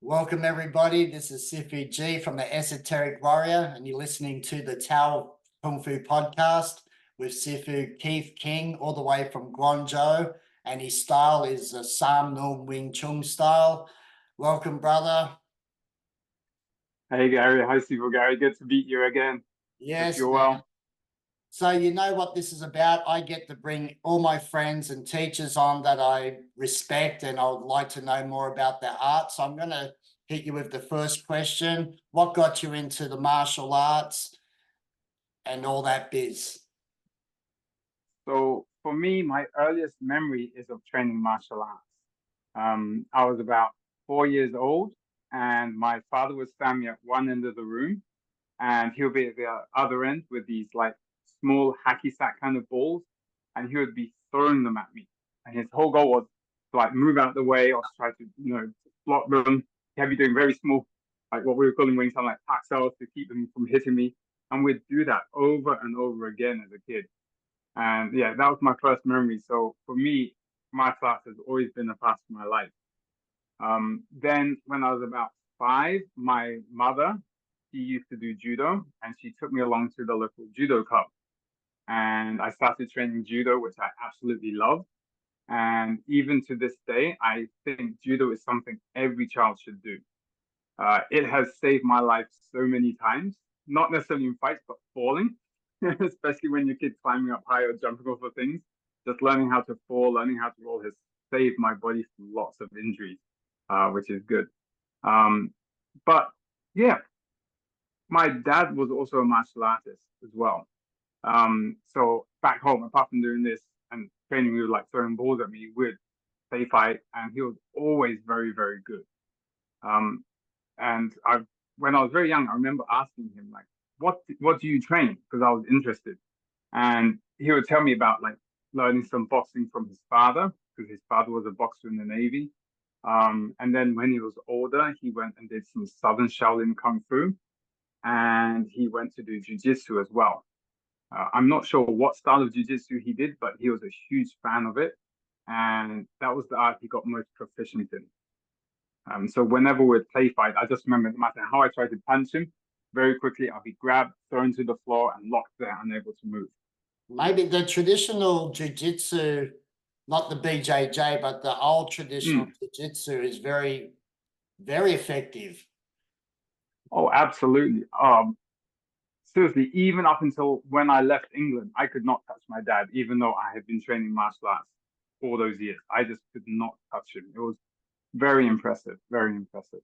Welcome, everybody. This is Sifu G from the Esoteric Warrior, and you're listening to the Tao Kung Fu podcast with Sifu Keith King, all the way from Guangzhou, and his style is a Nung Wing Chun style. Welcome, brother. Hey Gary, hi Sifu Gary, good to meet you again. Hope Yes, you're man. well. So you know what this is about. I get to bring all my friends and teachers on that I respect, and I would like to know more about their art. So I'm going to hit you with the first question. What got you into the martial arts and all that biz? So for me, my earliest memory is of training martial arts. I was about 4 years old, and my father would stand me at one end of the room, and he'll be at the other end with these like small hacky sack kind of balls, and he would be throwing them at me. And his whole goal was to like move out the way or to try to, block them. He'd be doing very small, like what we were calling Wing Chun, like pack cells to keep them from hitting me. And we'd do that over and over again as a kid. And yeah, that was my first memory. So for me, martial arts has always been a part of my life. Then when I was about 5, my mother, she used to do judo and she took me along to the local judo club. And I started training judo, which I absolutely love. And even to this day, I think judo is something every child should do. It has saved my life so many times, not necessarily in fights, but falling, especially when your kid's climbing up high or jumping over things. Just learning how to fall, learning how to roll has saved my body from lots of injuries, which is good. Um, but yeah, my dad was also a martial artist as well. So back home, apart from doing this and training, we were like throwing balls at me, we'd play fight, and he was always very, very good. Um, and when I was very young, I remember asking him like, "What do you train?" Because I was interested, and he would tell me about like learning some boxing from his father, because his father was a boxer in the Navy. And then when he was older, he went and did some Southern Shaolin Kung Fu, and he went to do Jiu-Jitsu as well. I'm not sure what style of Jiu-Jitsu he did, but he was a huge fan of it, and that was the art he got most proficient in. So whenever we'd play fight, I just remember no matter how I tried to punch him, very quickly I'll be grabbed, thrown to the floor, and locked there, unable to move. Maybe the traditional jiu-jitsu, not the BJJ, but the old traditional Mm. jiu-jitsu is very, very effective. Oh, absolutely. Seriously, even up until when I left England, I could not touch my dad, even though I had been training martial arts all those years. I just could not touch him. It was very impressive, very impressive.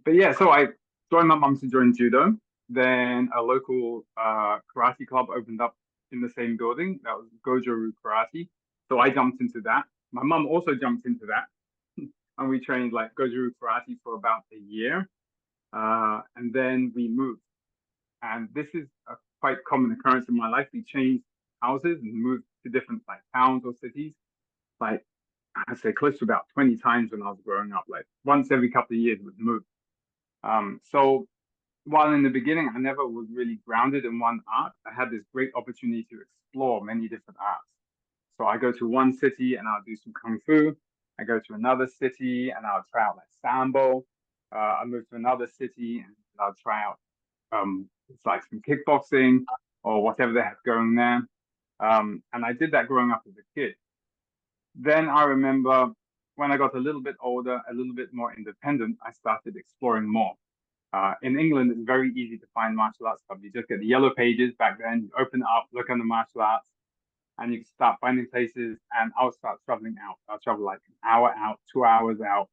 But yeah, so I joined my mum to join judo. Then a local karate club opened up in the same building. That was Goju Karate. So I jumped into that. My mum also jumped into that, and we trained like Goju Karate for about a year. And then we moved. And this is a quite common occurrence in my life. We changed houses and moved to different like towns or cities. Like I'd say close to about 20 times when I was growing up. Like once every couple of years we'd move. So while in the beginning I never was really grounded in one art, I had this great opportunity to explore many different arts. So I go to one city and I'll do some kung fu. I go to another city and I'll try out like sambo. I move to another city and I'll try out it's like some kickboxing or whatever they have going there. And I did that growing up as a kid. Then I remember when I got a little bit older, a little bit more independent, I started exploring more. In England, it's very easy to find martial arts clubs. You just get the yellow pages back then, you open it up, look on the martial arts, and you start finding places. And I'll start traveling out. I'll travel like an hour out, 2 hours out,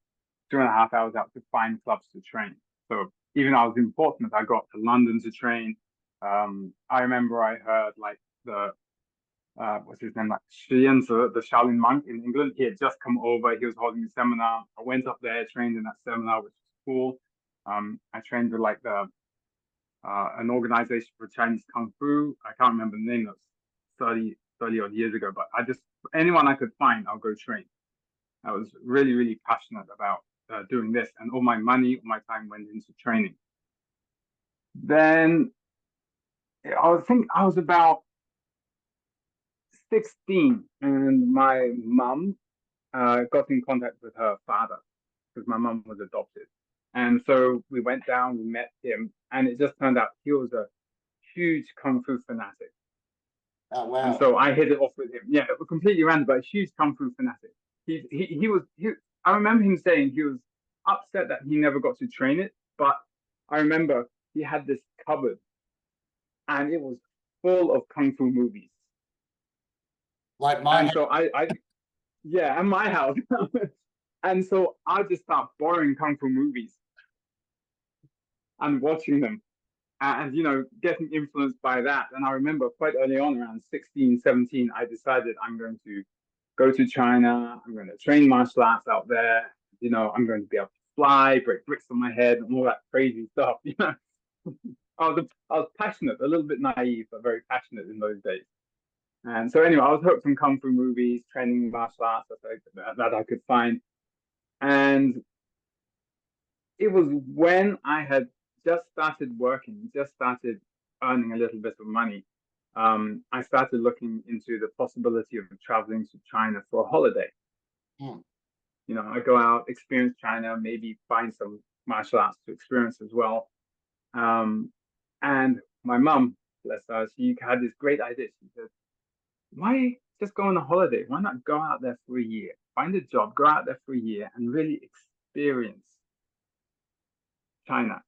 2.5 hours out to find clubs to train. So even I was in Portsmouth, I got to London to train. I remember I heard like the what's his name, like Shienzi, the Shaolin monk in England. He had just come over. He was holding a seminar. I went up there, trained in that seminar, which was cool. I trained with like the an organization for Chinese Kung Fu. I can't remember the name. That was 30 odd years ago. But I just, anyone I could find, I'll go train. I was really, really passionate about doing this, and all my money, all my time went into training. Then think I was about 16, and my mum got in contact with her father. because my mum was adopted. And so we went down, we met him, and it just turned out he was a huge Kung Fu fanatic. Oh, And wow. so I hit it off with him. Yeah, completely random, but a huge Kung Fu fanatic. I remember him saying he was upset that he never got to train it, but I remember he had this cupboard and it was full of Kung Fu movies. Like my And so yeah, and my house. And so I just start borrowing Kung Fu movies and watching them and, getting influenced by that. And I remember quite early on, around 16, 17, I decided I'm going to go to China. I'm going to train martial arts out there. I'm going to be able to fly, break bricks on my head, and all that crazy stuff. I was passionate, a little bit naive, but very passionate in those days. And so anyway, I was hooked on Kung Fu movies, training martial arts that I could find. And it was when I had just started working, just started earning a little bit of money. I started looking into the possibility of traveling to China for a holiday. Hmm. I go out, experience China, maybe find some martial arts to experience as well. And my mum, bless her, she had this great idea. She said, why just go on a holiday? Why not go out there for a year? Find a job, go out there for a year and really experience China.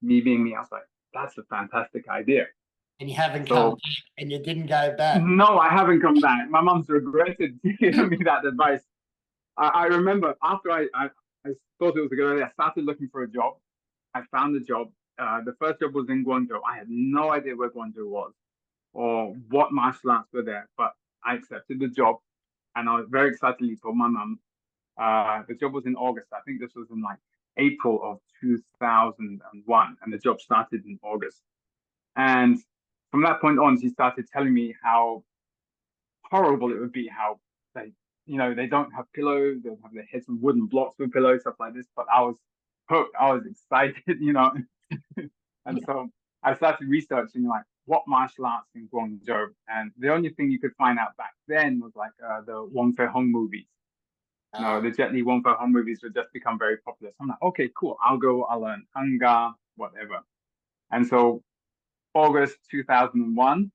Me being me, I was like, that's a fantastic idea. And you haven't come back and you didn't go back. No, I haven't come back. My mom's regretted giving me that advice. I remember after I thought it was a good idea, I started looking for a job. I found a job. The first job was in Guangzhou. I had no idea where Guangzhou was or what martial arts were there, but I accepted the job and I was very excitedly told my mum. The job was in August. I think this was in like April of 2001, and the job started in August. And from that point on, she started telling me how horrible it would be, how they don't have pillows, they don't have their heads on wooden blocks with pillows, stuff like this. But I was hooked, I was excited. And so I started researching like what martial arts in Guangzhou, and the only thing you could find out back then was like the Wong Fei Hung movies. The Jet Li Wong Fei Hung movies would just become very popular. So I'm like, okay, cool, I'll learn Hanga, whatever. And so August 2001,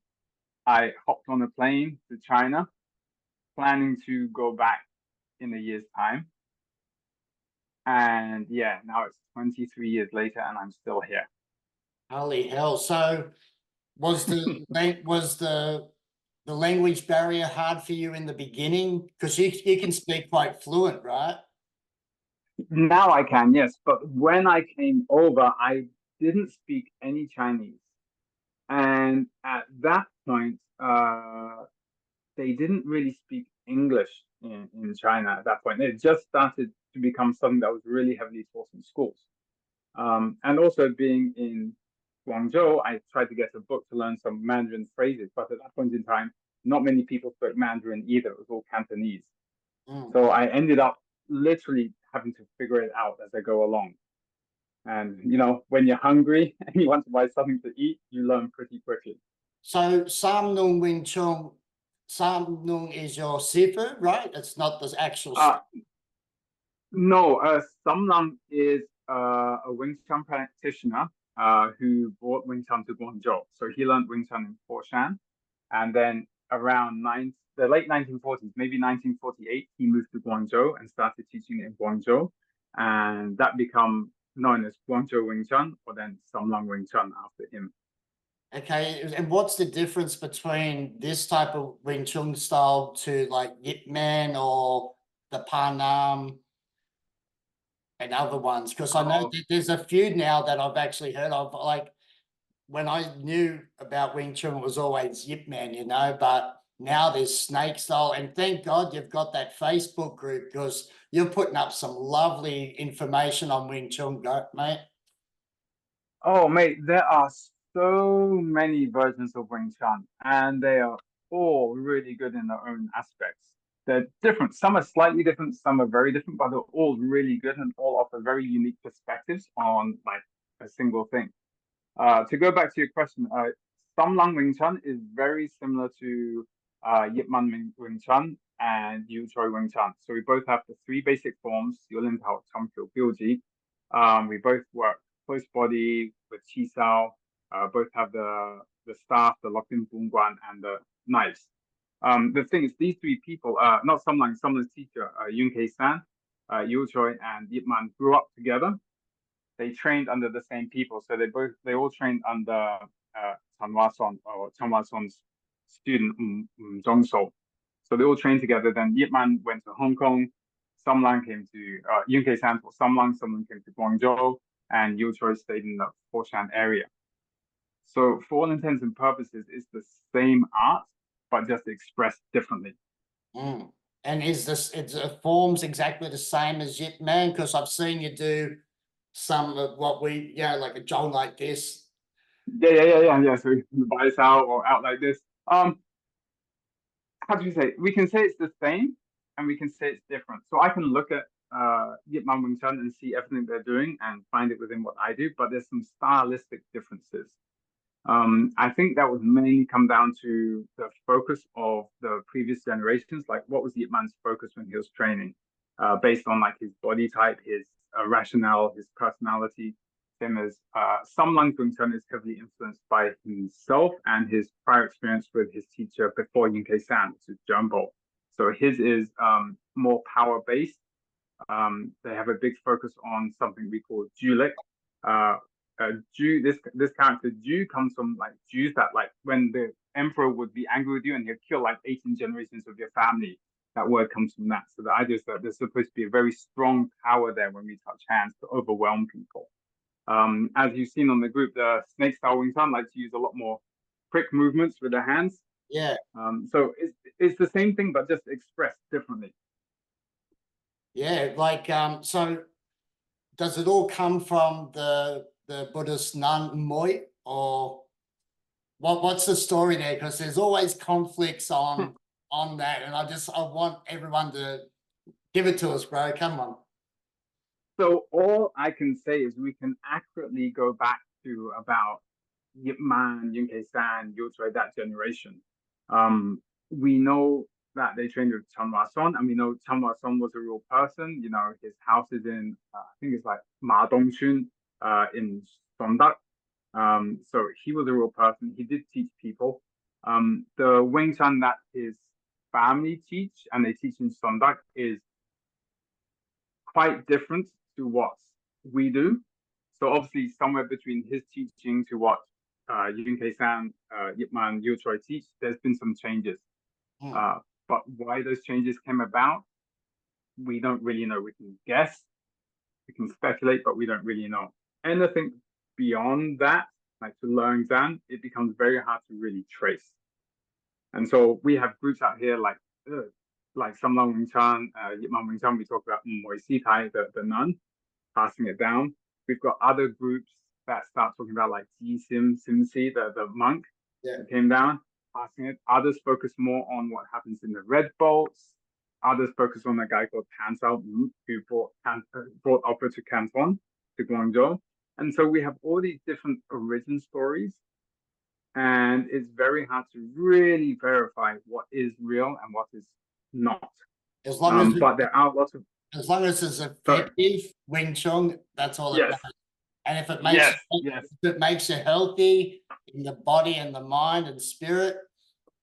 I hopped on a plane to China, planning to go back in a year's time. And yeah, now it's 23 years later and I'm still here. Holy hell. So was the language barrier hard for you in the beginning? Because you can speak quite fluent, right? Now I can, yes. But when I came over, I didn't speak any Chinese. And at that point, they didn't really speak English in China at that point. It just started to become something that was really heavily taught in schools. And also being in Guangzhou, I tried to get a book to learn some Mandarin phrases, but at that point in time, not many people spoke Mandarin either. It was all Cantonese. So I ended up literally having to figure it out as I go along. And, when you're hungry and you want to buy something to eat, you learn pretty quickly. So Sam Nung Wing Chun, Sam Nung is your Sifu, right? It's not the actual. No, Sam Nung is a Wing Chun practitioner who brought Wing Chun to Guangzhou. So he learned Wing Chun in Foshan. And then around the late 1940s, maybe 1948, he moved to Guangzhou and started teaching in Guangzhou. And that became known as Guangzhou Wing Chun, or then Sam Nung Wing Chun after him. Okay, and what's the difference between this type of Wing Chun style to like Yip Man or the Panam and other ones? Because I know there's a few now that I've actually heard of. Like when I knew about Wing Chun, it was always Yip Man, but now there's snake style. And thank God you've got that Facebook group because you're putting up some lovely information on Wing Chun, mate. Oh, mate, there are so many versions of Wing Chun, and they are all really good in their own aspects. They're different. Some are slightly different, some are very different, but they're all really good and all offer very unique perspectives on like a single thing. To go back to your question, Sam Lung Wing Chun is very similar to Yip Man Wing Chun, and Yu Choi Wing Chun. So we both have the three basic forms, Yulin Tao Chum Kyo Bilji. We both work close body with Chi Sao, both have the staff, the locked in Boom Guan, and the knives. The thing is, these three people, not Sumlan's teacher, Yun Kei San, Yu Choi, and Yip Man grew up together. They trained under the same people, so they all trained under Chan Hua Son, or Chan Hua Son's student Zhong So. So they all trained together. Then Yip Man went to Hong Kong. Sumlan came to Yun Kei San for Sumlan came to Guangzhou, and Yu Choi stayed in the Foshan area. So for all intents and purposes, it's the same art, but just expressed differently. Mm. And is forms exactly the same as Yip Man? Because I've seen you do some of what we, like a John like this. Yeah. So bias out or out like this. How do you say? We can say it's the same, and we can say it's different. So I can look at Yip Man Wing Chun and see everything they're doing and find it within what I do, but there's some stylistic differences. I think that would mainly come down to the focus of the previous generations. Like, what was Yip Man's focus when he was training, based on like his body type, his rationale, his personality. Same as Some Lang Kung Chun is heavily influenced by himself and his prior experience with his teacher before Yun Kei San, which is Jumbo. So his is more power based. They have a big focus on something we call Julik. Jew, this character Jew comes from like Jews that, like, when the emperor would be angry with you and he'll kill like 18 generations of your family. That word comes from that. So the idea is that there's supposed to be a very strong power there when we touch hands to overwhelm people. As you've seen on the group, the snake style Wing Chun like to use a lot more quick movements with their hands. Yeah. So it's the same thing, but just expressed differently. Yeah, like so does it all come from the Buddhist nun Moi, or what's the story there? Because there's always conflicts on that, and I want everyone to give it to us, bro. Come on. So all I can say is we can accurately go back to about Yip Man, Yun Kei San, Yu Choi, that generation. We know that they trained with Chan Hua Son, and we know Chan Hua Son was a real person. You know, his house is in, I think it's like Ma Dongchun, in Sondak. So he was a real person. He did teach people. The Wing Chun that his family teach and they teach in Sondak is quite different to what we do. So obviously somewhere between his teaching to what Yun Kei San, Yip Man, Yu Choi teach, there's been some changes. But why those changes came about, we don't really know. We can guess, we can speculate, but we don't really know. Anything beyond that, like to learn Zan, it becomes very hard to really trace. And so we have groups out here like Some Lang Wing Chun, Yip Man Wing Chun. We talk about Moi Si Tai, the nun, passing it down. We've got other groups that start talking about like Ji Sim Si, the monk that came down, passing it. Others focus more on what happens in the Red Bolts. Others focus on a guy called Tan Sao, who brought opera to Canton, to Guangzhou. And so we have all these different origin stories, and it's very hard to really verify what is real and what is not. As long as but there are lots of, as long as it's effective Wing Chun, that's all it matters. And if it makes you healthy in the body and the mind and spirit,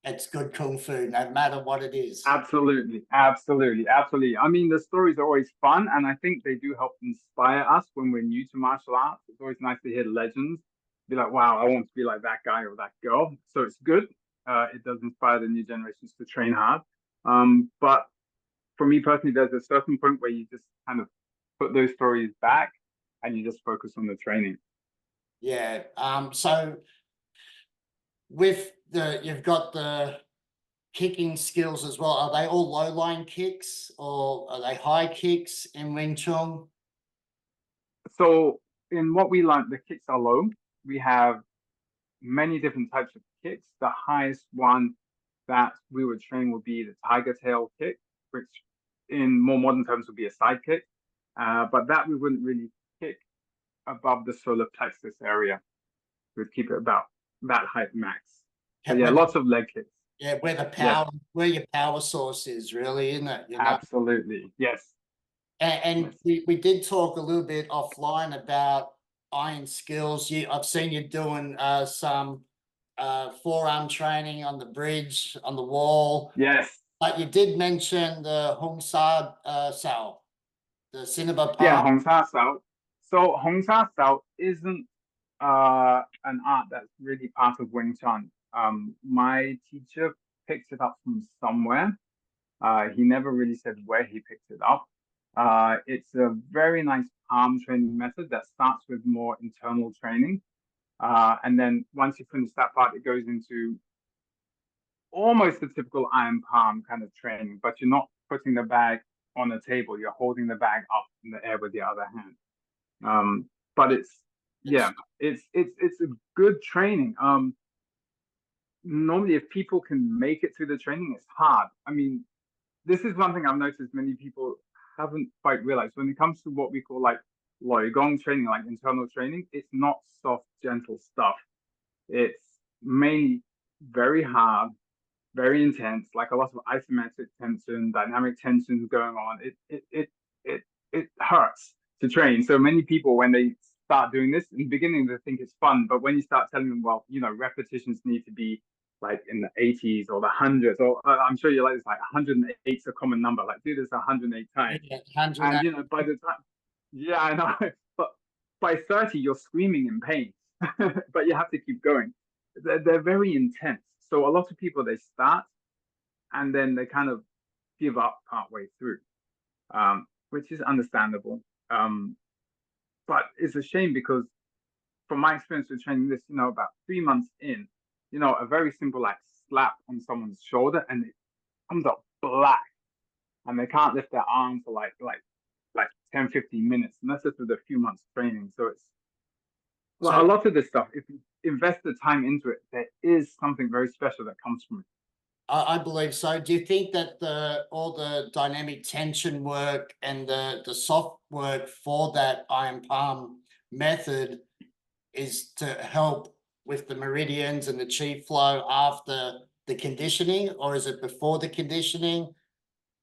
it's good kung fu, no matter what it is. Absolutely. I mean, the stories are always fun, and I think they do help inspire us when we're new to martial arts. It's always nice to hear legends, be like, wow, I want to be like that guy or that girl. So it's good. It does inspire the new generations to train hard. But for me personally, there's a certain point where you just kind of put those stories back and you just focus on the training. Yeah. So with you've got the kicking skills as well. Are they all low line kicks or are they high kicks in Wing Chun? So in what we learned, the kicks are low. We have many different types of kicks. The highest one that we would train would be the tiger tail kick, which in more modern terms would be a side kick. But that we wouldn't really kick above the solar plexus area. We'd keep it about that height max. So yeah, lots of leg kicks. Yeah, where the Yes, power, where your power source is, really, isn't it? You know. absolutely. Yes, And yes. we did talk a little bit offline about iron skills. I've seen you doing some forearm training on the bridge, on the wall. Yes. But you did mention the Hong Sa Sao, the Cinema Yeah, Park. Hong Sa Sao. So Hong Sa Sao isn't an art that's really part of Wing Chun. My teacher picked it up from somewhere. He never really said where he picked it up. It's a very nice palm training method that starts with more internal training. And then once you finish that part, it goes into almost the typical iron palm kind of training, but you're not putting the bag on a table. You're holding the bag up in the air with the other hand. But it's yeah, It's it's a good training. Normally if people can make it through the training, it's hard. I mean, this is one thing I've noticed many people haven't quite realized when it comes to what we call like Gong training, like internal training. It's not soft, gentle stuff. It's mainly very hard, very intense, like a lot of isometric tension, dynamic tensions going on. It hurts to train. So many people, when they start doing this in the beginning, they think it's fun, but when you start telling them, well, repetitions need to be like in the 80s or the hundreds, or I'm sure you're like this, like 108 is a common number. Like do this 108 times, yeah, 100. and by the time, yeah, I know, but by 30 you're screaming in pain, but you have to keep going. They're very intense. So a lot of people, they start and then they kind of give up partway through, which is understandable. But it's a shame because from my experience with training this, about 3 months in, a very simple like slap on someone's shoulder and it comes up black and they can't lift their arm for like 10, 15 minutes. And that's just with a few months training. So it's a So lot of this stuff, if you invest the time into it, there is something very special that comes from it. I believe so. Do you think that all the dynamic tension work and the soft work for that iron palm method is to help with the meridians and the chi flow after the conditioning, or is it before the conditioning,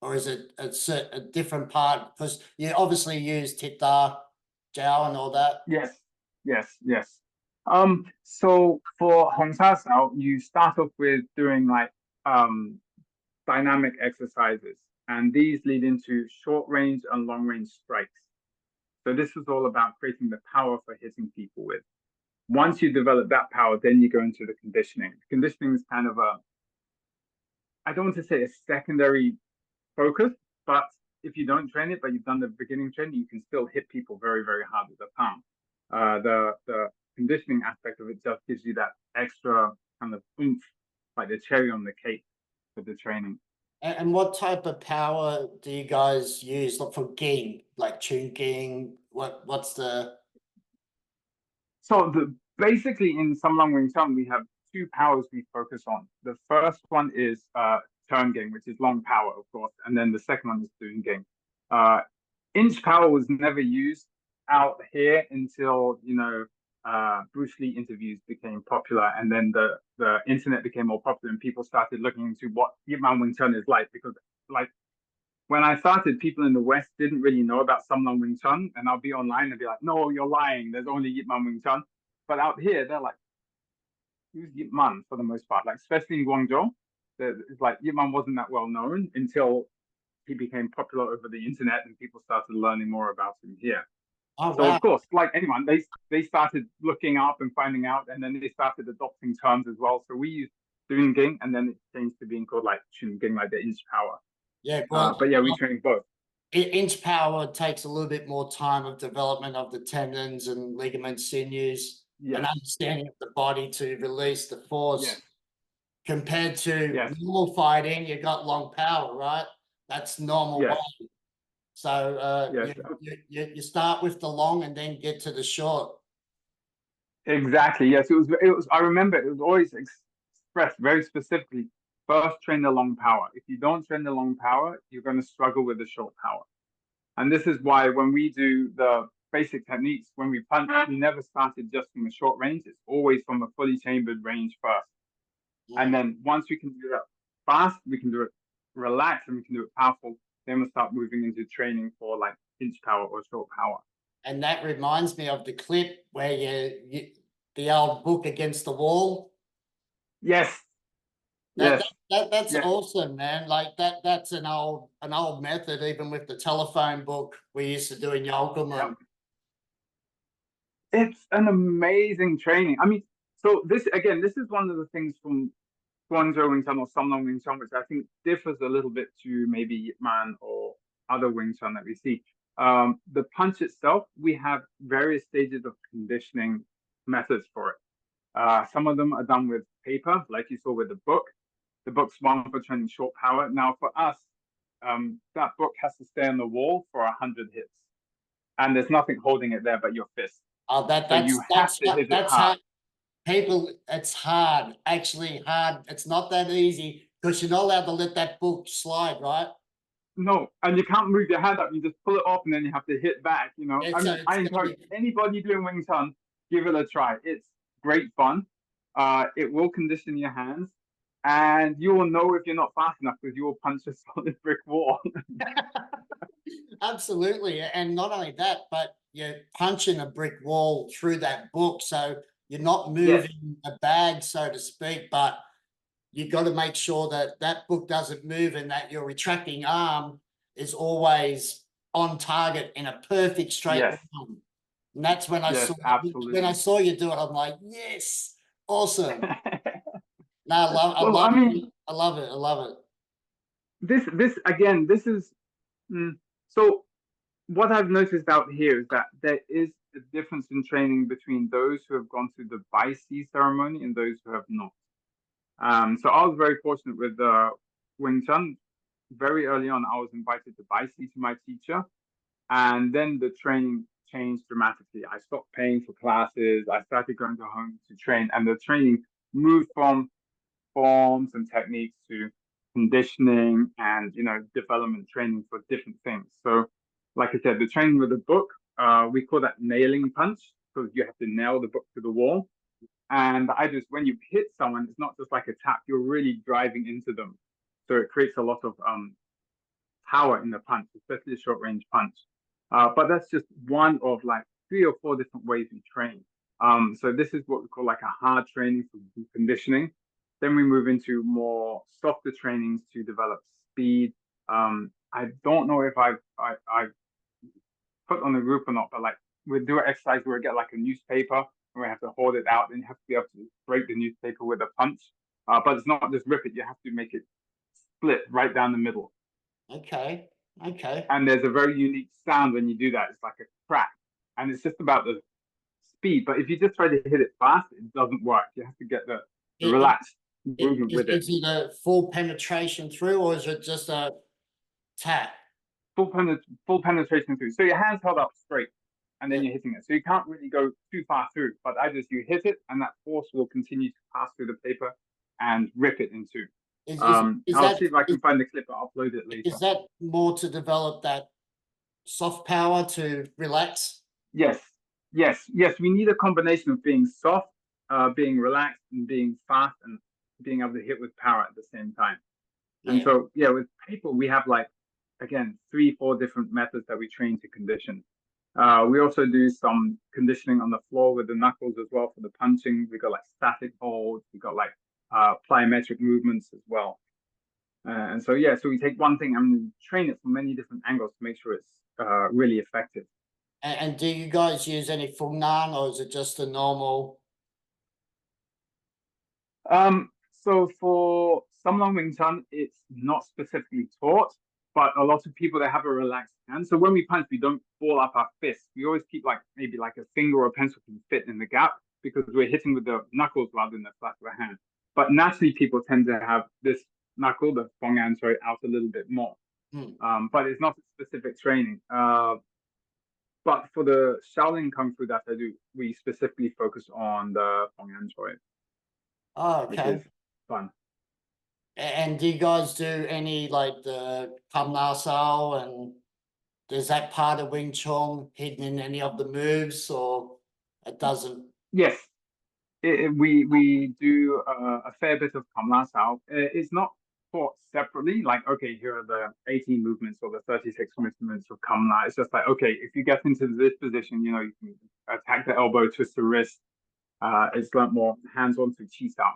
or is it a different part? Because you obviously use Tita, Jiao, and all that. Yes, yes, yes. So for Hong Sa Sao, you start off with doing like dynamic exercises, and these lead into short range and long range strikes. So this is all about creating the power for hitting people with. Once you develop that power, then you go into the conditioning. Conditioning is kind of I don't want to say a secondary focus, but if you don't train it, but you've done the beginning training, you can still hit people very, very hard with the palm. The conditioning aspect of it just gives you that extra kind of oomph, like the cherry on the cake for the training. And what type of power do you guys use, like for ging, like Chun Ging? What's the So basically in Samlang Wing Chun, we have two powers we focus on. The first one is turn game, which is long power, of course, and then the second one is doing game. Inch power was never used out here until Bruce Lee interviews became popular, and then the internet became more popular, and people started looking into what Yip Man Wing Chun is like, because like when I started, people in the West didn't really know about Samlang Wing Chun, and I'll be online and be like, "No, you're lying. There's only Yip Man Wing Chun." But out here, they're like, "Who's Yip Man?" For the most part, like especially in Guangzhou, it's like Yip Man wasn't that well known until he became popular over the internet and people started learning more about him here. oh So wow. of course, like anyone, they started looking up and finding out, and then they started adopting terms as well. So we used Dun Ging, and then it changed to being called like Chun Ging, like the inch power. Yeah, well, But yeah, we train both. inch power takes a little bit more time of development of the tendons and ligaments, sinews, and Yes, understanding of the body to release the yes, force. Compared to yes, normal fighting, you got long power, right? That's normal yes, way. So yes. you start with the long and then get to the short. Exactly. Yes, it was. I remember it was always expressed very specifically. First, train the long power. If you don't train the long power, you're going to struggle with the short power. And this is why when we do the basic techniques, when we punch, we never started just from a short range. It's always from a fully chambered range first. And then once we can do that fast, we can do it relaxed, and we can do it powerful, then we'll start moving into training for like pinch power or short power. And that reminds me of the clip where the old book against the wall. Yes. That, Yes. that's Yes. awesome, man. Like that's an old method, even with the telephone book we used to do in Yolcombe. Yep. It's an amazing training. I mean, so this is one of the things from Guangzhou Wing Chun or Samlong Wing Chun, which I think differs a little bit to maybe Yip Man or other Wing Chun that we see. The punch itself, we have various stages of conditioning methods for it. Some of them are done with paper, like you saw with the book. The book's one for training short power. Now, for us, that book has to stay on the wall for 100 hits, and there's nothing holding it there but your fist. Oh, So you have to hit it hard. hard. People, it's hard, actually hard. It's not that easy because you're not allowed to let that book slide, right? No, and you can't move your hand up. You just pull it off, and then you have to hit back. You know, I mean, I encourage anybody doing Wing Chun, give it a try. It's great fun. It will condition your hands, and you will know if you're not fast enough because you will punch a solid brick wall. Absolutely, and not only that, but you're punching a brick wall through that book, so you're not moving a bag, so to speak, but you've got to make sure that that book doesn't move and that your retracting arm is always on target in a perfect straight line. And that's when I saw you do it. I'm like, yes, awesome. No, I love it. This again, this is so. What I've noticed out here is that there is a difference in training between those who have gone through the Bai Si ceremony and those who have not. So I was very fortunate with Wing Chun. Very early on, I was invited to Bai Si to my teacher, and then the training changed dramatically. I stopped paying for classes. I started going to home to train, and the training moved from forms and techniques to conditioning and development training for different things. So, like I said, the training with the book, we call that nailing punch because you have to nail the book to the wall. And when you hit someone, it's not just like a tap, you're really driving into them. So it creates a lot of power in the punch, especially a short range punch. But that's just one of like 3 or 4 different ways we train. So this is what we call like a hard training for conditioning. Then we move into more softer trainings to develop speed. I don't know if I've put on the group or not, but like we do an exercise where we get like a newspaper and we have to hold it out, and you have to be able to break the newspaper with a punch. But it's not just rip it; you have to make it split right down the middle. Okay. And there's a very unique sound when you do that. It's like a crack, and it's just about the speed. But if you just try to hit it fast, it doesn't work. You have to get the relaxed movement with it. Is it a full penetration through, or is it just a tap? Full penetration through. So your hands held up straight, and then you're hitting it. So you can't really go too far through, but you hit it, and that force will continue to pass through the paper and rip it in two. I'll see if I can find the clip. I'll upload it later. Is that more to develop that soft power to relax? Yes. We need a combination of being soft, being relaxed, and being fast, and being able to hit with power at the same time. Yeah. And so, with paper, we have like, again, 3-4 different methods that we train to condition. We also do some conditioning on the floor with the knuckles as well for the punching. We got like static holds. We got like plyometric movements as well. And so, so we take one thing and train it from many different angles to make sure it's really effective. And do you guys use any Fungnan, or is it just a normal? So for Samlong Wing Chun, it's not specifically taught, but a lot of people, they have a relaxed hand. So when we punch, we don't ball up our fists. We always keep like maybe like a finger or a pencil can fit in the gap because we're hitting with the knuckles rather than the flat of the hand. But naturally, people tend to have this knuckle, the Fong'an, out a little bit more. But it's not a specific training. But for the Shaolin Kung Fu that I do, we specifically focus on the Fong'an Choi. Oh, okay. Which is fun. And do you guys do any like the Kam Na Sao, and is that part of Wing Chun hidden in any of the moves, or it doesn't? Yes, We do a fair bit of Kamla Sao. It's not taught separately, like, okay, here are the 18 movements or the 36 movements of Kamla. It's just like, okay, if you get into this position, you know, you can attack the elbow, twist the wrist. It's a lot more hands-on to Chi Sao.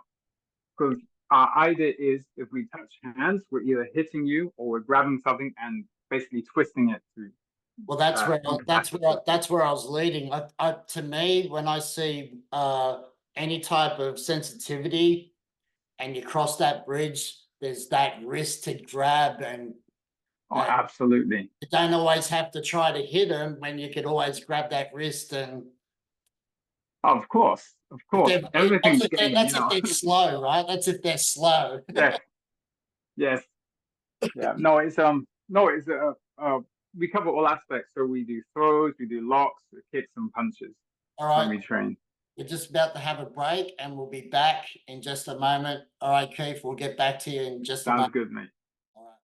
Because our idea is if we touch hands, we're either hitting you or we're grabbing something and basically twisting it to. Well, that's where I was leading. To me, when I see any type of sensitivity and you cross that bridge, there's that wrist to grab, and Oh, absolutely. you don't always have to try to hit them when you could always grab that wrist. And Of course, everything's game, that's if they're slow, right? That's if they're slow. Yes, yes, yeah. No, we cover all aspects. So we do throws, we do locks, kicks, and punches All when right. we train. We're just about to have a break and we'll be back in just a moment. All right, Keith, we'll get back to you in just a Sounds moment. good, mate. All right.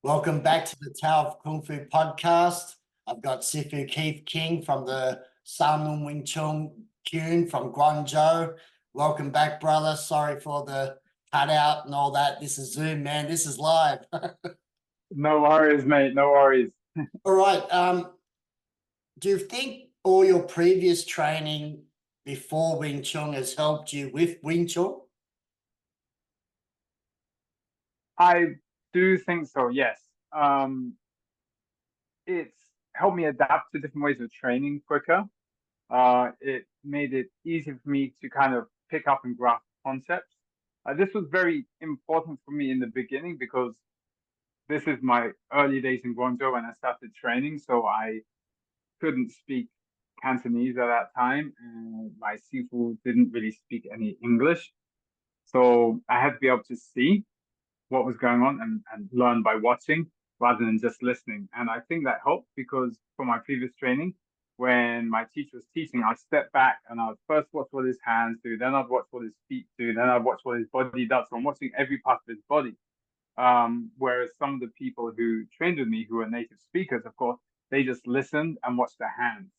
Welcome back to the Tao Kung Fu podcast. I've got Sifu Keith King from the Nung Wing Chun Kung from Guangzhou. Welcome back, brother. Sorry for the cutout and all that. This is Zoom, man. This is live. No worries, mate. No worries. All right. Do you think all your previous training before Wing Chun has helped you with Wing Chun? I do think so, yes. It's helped me adapt to different ways of training quicker. It made it easy for me to kind of pick up and grasp concepts. This was very important for me in the beginning because this is my early days in Guangzhou when I started training, so I couldn't speak Cantonese at that time, and my Sifu didn't really speak any English. So I had to be able to see what was going on and learn by watching rather than just listening. And I think that helped because for my previous training, when my teacher was teaching, I'd step back and I'd first watch what his hands do, then I'd watch what his feet do, then I'd watch what his body does. So I'm watching every part of his body. Whereas some of the people who trained with me, who are native speakers, of course, they just listened and watched their hands.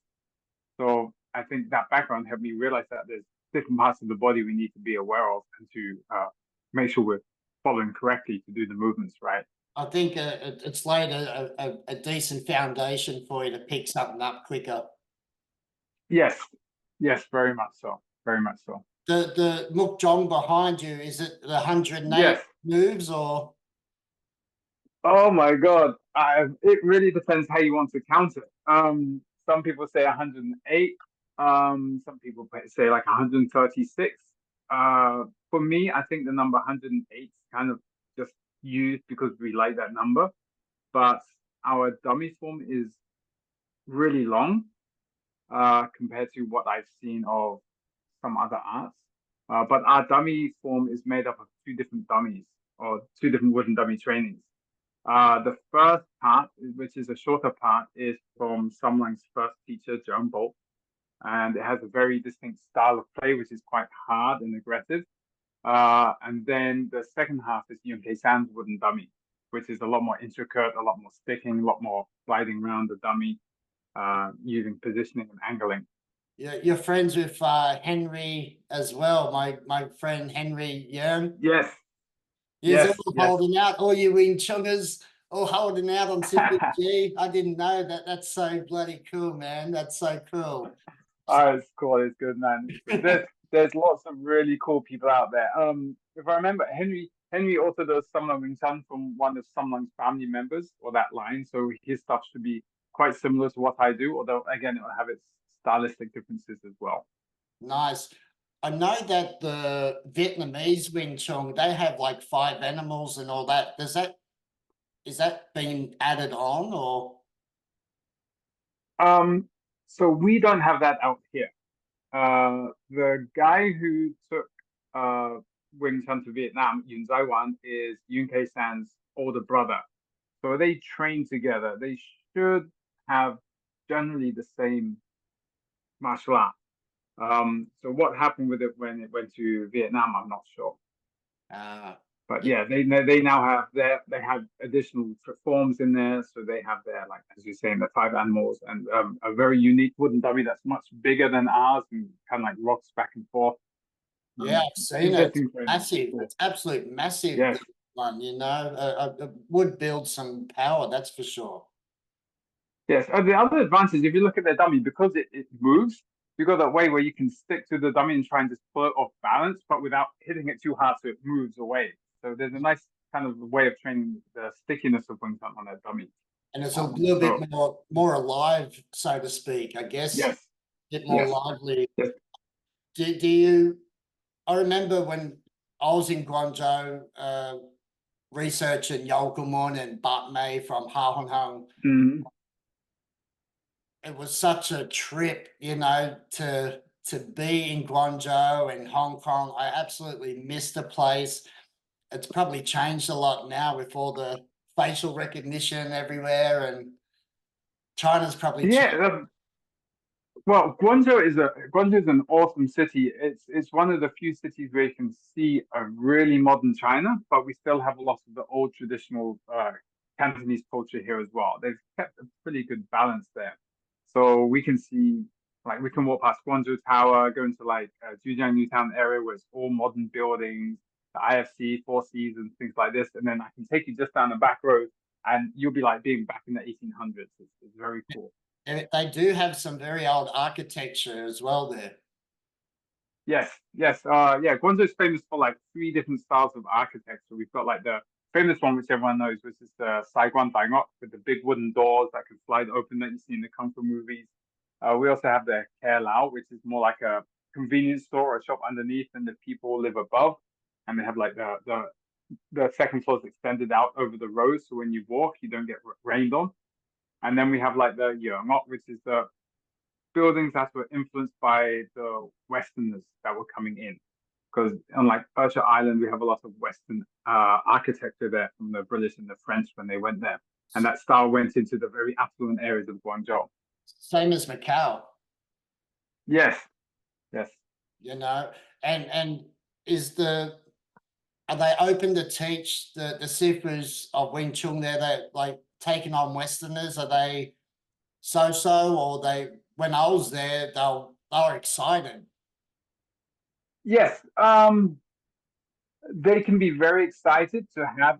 So I think that background helped me realize that there's different parts of the body we need to be aware of and to make sure we're following correctly to do the movements right. I think it's laid a decent foundation for you to pick something up quicker. Yes, yes, very much so. Very much so. The mukjong behind you, is it the 108 Yes. moves or? Oh my God. It really depends how you want to count it. Some people say 108. Some people say like 136. For me, I think the number 108 is kind of just used because we like that number. But our dummy form is really long compared to what I've seen of some other arts. But our dummy form is made up of two different dummies or two different wooden dummy trainings. The first part, which is a shorter part, is from Sumlang's first teacher, Joan Bolt. And it has a very distinct style of play, which is quite hard and aggressive. And then the second half is Yun Kei San's wooden dummy, which is a lot more intricate, a lot more sticking, a lot more sliding around the dummy, using positioning and angling. You're friends with Henry as well, my friend Henry Yearn. Yes. He's all holding out, all you Wing Chungers, all holding out on CPG. I didn't know that. That's so bloody cool, man. That's so cool. Oh, it's cool. It's good, man. There's lots of really cool people out there. If I remember, Henry also does Sumlang Wing Chun from one of Sumlang's family members or that line. So his stuff should be quite similar to what I do, although again, it will have its stylistic differences as well. Nice. I know that the Vietnamese Wing Chun, they have like 5 animals and all that. Is that being added on or? So we don't have that out here. The guy who took Wing Chun to Vietnam, Yun Zai Wan, is Yun Kei San's older brother. So they train together. They should have generally the same martial art. So what happened with it when it went to Vietnam, I'm not sure. But yeah, they now have they have additional forms in there, so they have their, like as you're saying, the 5 animals and a very unique wooden dummy that's much bigger than ours and kind of like rocks back and forth. Yeah, I've seen it. It's Interesting training. massive. Cool. It's absolute massive, Yes, this one, would build some power, that's for sure. yes. The other advantage, if you look at their dummy, because it moves, you got that way where you can stick to the dummy and try and just pull it off balance, but without hitting it too hard so it moves away. So there's a nice kind of way of training the stickiness of Wing Chun on that dummy. And it's a little bit So more alive, so to speak, I guess. yes, A bit more yes, lively. yes. Do you, I remember when I was in Guangzhou, researching Yokomun and Bat Mei from Ha Hong Hong. Mhm. It was such a trip, to be in Guangzhou and Hong Kong. I absolutely missed the place. It's probably changed a lot now with all the facial recognition everywhere, and China's probably changed. Yeah, well, Guangzhou is an awesome city. It's one of the few cities where you can see a really modern China, but we still have a lot of the old traditional Cantonese culture here as well. They've kept a pretty good balance there. So we can see, like, we can walk past Guangzhou Tower, go into like Zhujiang Newtown area where it's all modern buildings, the IFC, Four Seasons, things like this, and then I can take you just down the back road, and you'll be like being back in the 1800s. It's very cool. They do have some very old architecture as well there. Yes, yes. Yeah, Guangzhou is famous for like 3 different styles of architecture. We've got like the famous one, which everyone knows, which is the Saiguan Daingok with the big wooden doors that can slide open that you see in the Kung Fu movies. We also have the Care Lao, which is more like a convenience store or a shop underneath, and the people live above. And they have like the second floor is extended out over the road, so when you walk, you don't get rained on. And then we have like the Yeongok, which is the buildings that were influenced by the Westerners that were coming in. Because unlike Persia Island, we have a lot of Western architecture there from the British and the French when they went there. And that style went into the very affluent areas of Guangzhou. Same as Macau, Yes, yes. you know, and is are they open to teach the Sifus of Wing Chun there that like taking on Westerners? Are they so, or when I was there, they were excited? Yes, they can be very excited to have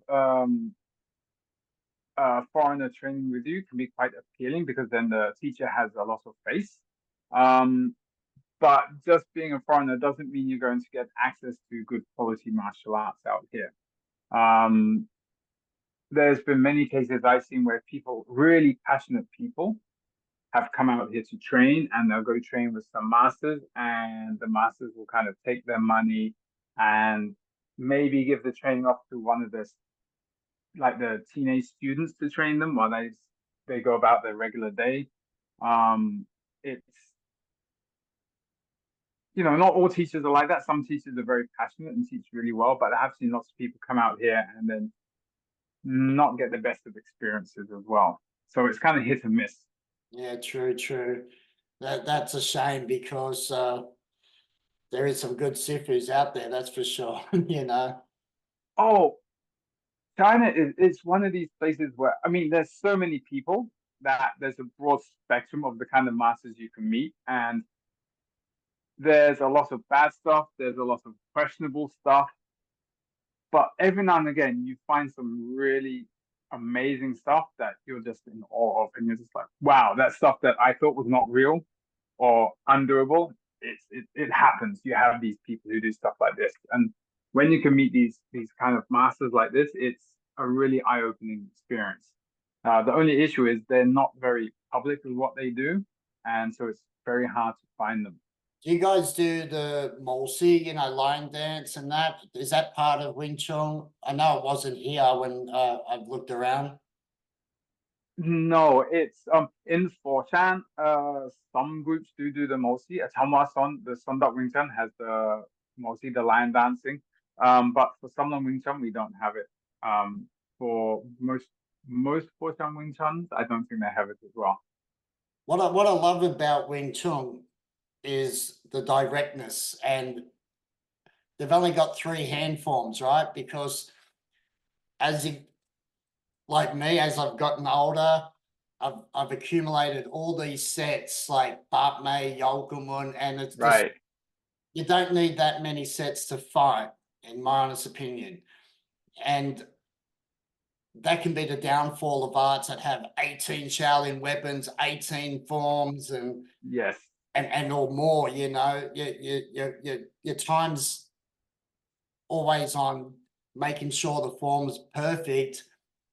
foreigner training with you. Can be quite appealing because then the teacher has a lot of face. Um, but just being a foreigner doesn't mean you're going to get access to good quality martial arts out here. Um, there's been many cases I've seen where people, really passionate people, have come out here to train and they'll go train with some masters, and the masters will kind of take their money and maybe give the training off to one of the teenage students to train them while they go about their regular day. It's not all teachers are like that. Some teachers are very passionate and teach really well, but I have seen lots of people come out here and then not get the best of experiences as well. So it's kind of hit and miss. Yeah, true. That's a shame because there is some good Sifus out there, that's for sure. Oh, China is one of these places where, I mean, there's so many people that there's a broad spectrum of the kind of masters you can meet, and there's a lot of bad stuff, there's a lot of questionable stuff, but every now and again you find some really amazing stuff that you're just in awe of, and you're just like, wow, that stuff that I thought was not real or undoable, it happens. You have these people who do stuff like this, and when you can meet these kind of masters like this, it's a really eye-opening experience. The only issue is they're not very public with what they do, and so it's very hard to find them. Do you guys do the Mosi, lion dance and that? Is that part of Wing Chun? I know it wasn't here when I've looked around. No, it's in Foshan, some groups do the Mosi. At Changhua Son, the Sundak Wing Chun has the Mosi, the lion dancing. But for Sundak Wing Chun, we don't have it. For most Foshan Wing Chuns, I don't think they have it as well. What I love about Wing Chun is the directness, and they've only got 3 hand forms, right? Because as you, like me, as I've gotten older, I've accumulated all these sets like Bap Mei, Yokomun, and it's just, Right. you don't need that many sets to fight, in my honest opinion. And that can be the downfall of arts that have 18 Shaolin weapons, 18 forms, and Yes. or more. You know, your time's always on making sure the form's perfect.